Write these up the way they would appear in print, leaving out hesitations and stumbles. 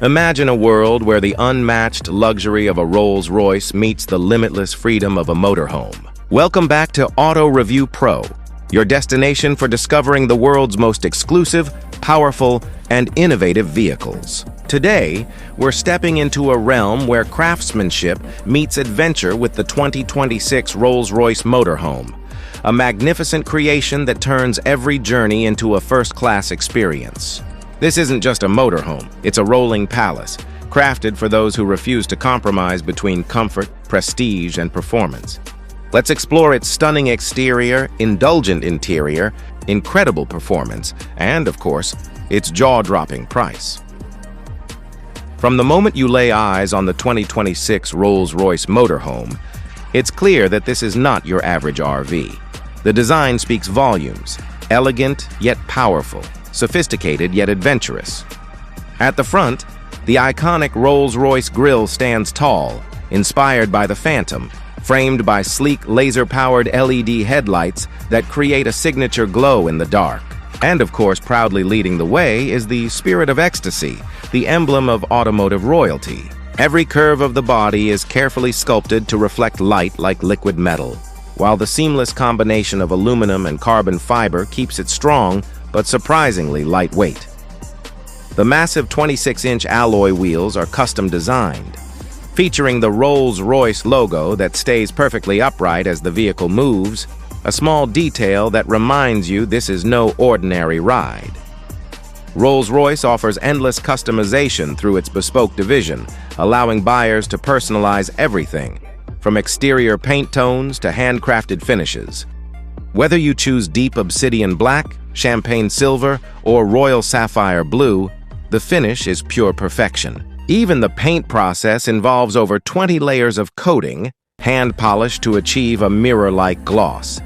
Imagine a world where the unmatched luxury of a Rolls-Royce meets the limitless freedom of a motorhome. Welcome back to Auto Review Pro, your destination for discovering the world's most exclusive, powerful, and innovative vehicles. Today, we're stepping into a realm where craftsmanship meets adventure with the 2026 Rolls-Royce Motorhome, a magnificent creation that turns every journey into a first-class experience. This isn't just a motorhome, it's a rolling palace, crafted for those who refuse to compromise between comfort, prestige, and performance. Let's explore its stunning exterior, indulgent interior, incredible performance, and, of course, its jaw-dropping price. From the moment you lay eyes on the 2026 Rolls-Royce Motorhome, it's clear that this is not your average RV. The design speaks volumes, elegant yet powerful, sophisticated yet adventurous. At the front, the iconic Rolls-Royce grille stands tall, inspired by the Phantom, framed by sleek laser-powered LED headlights that create a signature glow in the dark. And of course, proudly leading the way is the Spirit of Ecstasy, the emblem of automotive royalty. Every curve of the body is carefully sculpted to reflect light like liquid metal, while the seamless combination of aluminum and carbon fiber keeps it strong but surprisingly lightweight. The massive 26-inch alloy wheels are custom designed, featuring the Rolls-Royce logo that stays perfectly upright as the vehicle moves, a small detail that reminds you this is no ordinary ride. Rolls-Royce offers endless customization through its bespoke division, allowing buyers to personalize everything, from exterior paint tones to handcrafted finishes. Whether you choose deep obsidian black, champagne silver, or royal sapphire blue, the finish is pure perfection. Even the paint process involves over 20 layers of coating, hand polished to achieve a mirror-like gloss.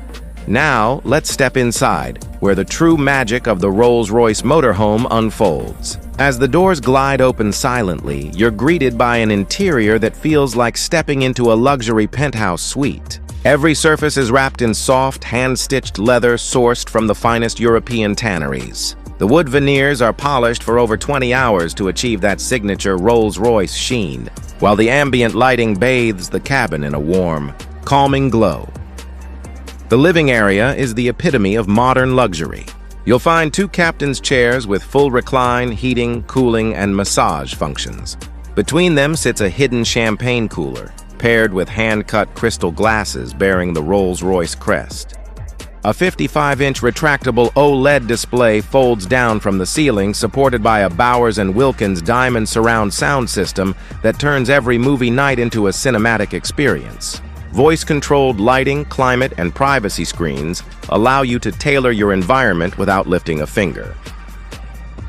Now, let's step inside, where the true magic of the Rolls-Royce Motorhome unfolds. As the doors glide open silently, you're greeted by an interior that feels like stepping into a luxury penthouse suite. Every surface is wrapped in soft, hand-stitched leather sourced from the finest European tanneries. The wood veneers are polished for over 20 hours to achieve that signature Rolls-Royce sheen, while the ambient lighting bathes the cabin in a warm, calming glow. The living area is the epitome of modern luxury. You'll find two captain's chairs with full recline, heating, cooling, and massage functions. Between them sits a hidden champagne cooler, paired with hand-cut crystal glasses bearing the Rolls-Royce crest. A 55-inch retractable OLED display folds down from the ceiling, supported by a Bowers & Wilkins diamond surround sound system that turns every movie night into a cinematic experience. Voice-controlled lighting, climate, and privacy screens allow you to tailor your environment without lifting a finger.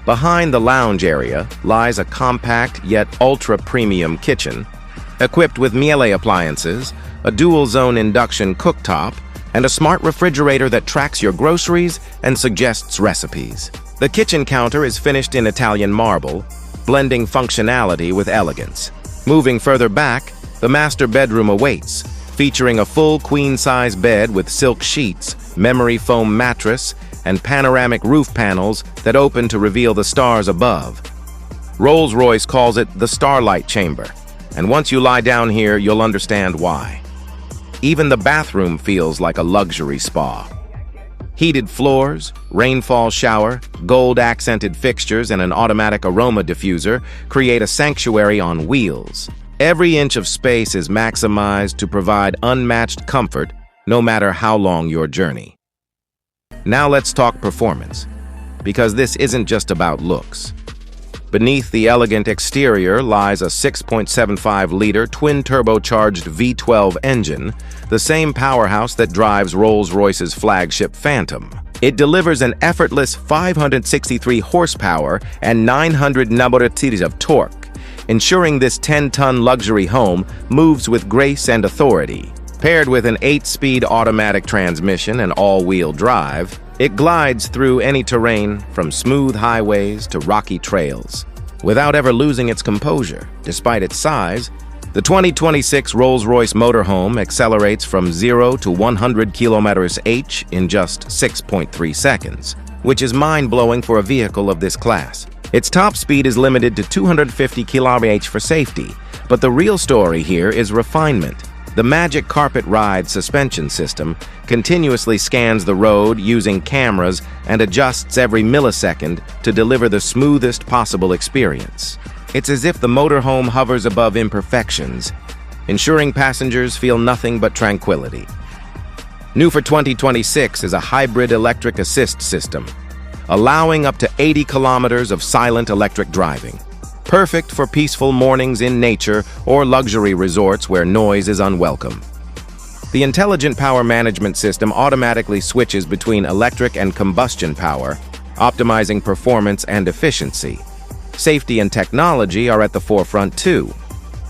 Behind the lounge area lies a compact yet ultra-premium kitchen, equipped with Miele appliances, a dual-zone induction cooktop, and a smart refrigerator that tracks your groceries and suggests recipes. The kitchen counter is finished in Italian marble, blending functionality with elegance. Moving further back, the master bedroom awaits, featuring a full queen-size bed with silk sheets, memory foam mattress, and panoramic roof panels that open to reveal the stars above. Rolls-Royce calls it the Starlight Chamber, and once you lie down here, you'll understand why. Even the bathroom feels like a luxury spa. Heated floors, rainfall shower, gold-accented fixtures, and an automatic aroma diffuser create a sanctuary on wheels. Every inch of space is maximized to provide unmatched comfort, no matter how long your journey. Now let's talk performance, because this isn't just about looks. Beneath the elegant exterior lies a 6.75-liter twin-turbocharged V12 engine, the same powerhouse that drives Rolls-Royce's flagship Phantom. It delivers an effortless 563 horsepower and 900 Nm of torque, ensuring this 10-ton luxury home moves with grace and authority. Paired with an 8-speed automatic transmission and all-wheel drive, it glides through any terrain, from smooth highways to rocky trails, without ever losing its composure. Despite its size, the 2026 Rolls-Royce Motorhome accelerates from 0 to 100 km/h in just 6.3 seconds, which is mind-blowing for a vehicle of this class. Its top speed is limited to 250 km/h for safety, but the real story here is refinement. The Magic Carpet Ride suspension system continuously scans the road using cameras and adjusts every millisecond to deliver the smoothest possible experience. It's as if the motorhome hovers above imperfections, ensuring passengers feel nothing but tranquility. New for 2026 is a hybrid electric assist system, allowing up to 80 kilometers of silent electric driving. Perfect for peaceful mornings in nature or luxury resorts where noise is unwelcome. The intelligent power management system automatically switches between electric and combustion power, optimizing performance and efficiency. Safety and technology are at the forefront too.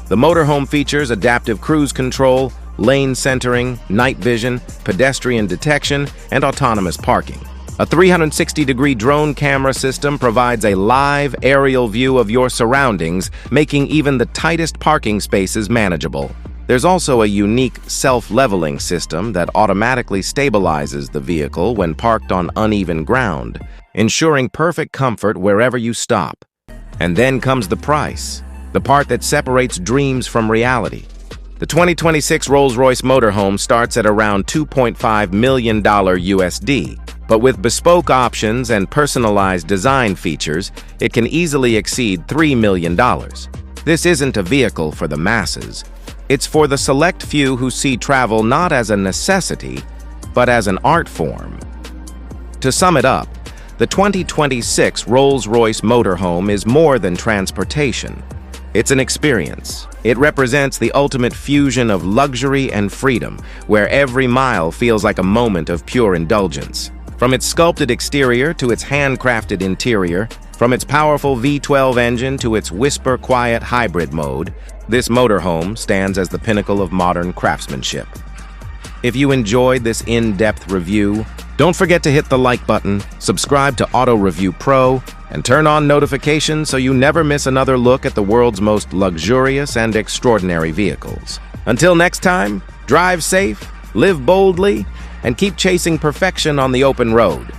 The motorhome features adaptive cruise control, lane centering, night vision, pedestrian detection, and autonomous parking. A 360-degree drone camera system provides a live aerial view of your surroundings, making even the tightest parking spaces manageable. There's also a unique self-leveling system that automatically stabilizes the vehicle when parked on uneven ground, ensuring perfect comfort wherever you stop. And then comes the price, the part that separates dreams from reality. The 2026 Rolls-Royce Motorhome starts at around $2.5 million USD. But with bespoke options and personalized design features, it can easily exceed $3 million. This isn't a vehicle for the masses. It's for the select few who see travel not as a necessity, but as an art form. To sum it up, the 2026 Rolls-Royce Motorhome is more than transportation. It's an experience. It represents the ultimate fusion of luxury and freedom, where every mile feels like a moment of pure indulgence. From its sculpted exterior to its handcrafted interior, from its powerful V12 engine to its whisper-quiet hybrid mode, this motorhome stands as the pinnacle of modern craftsmanship. If you enjoyed this in-depth review, don't forget to hit the like button, subscribe to Auto Review Pro, and turn on notifications so you never miss another look at the world's most luxurious and extraordinary vehicles. Until next time, drive safe, live boldly, and keep chasing perfection on the open road.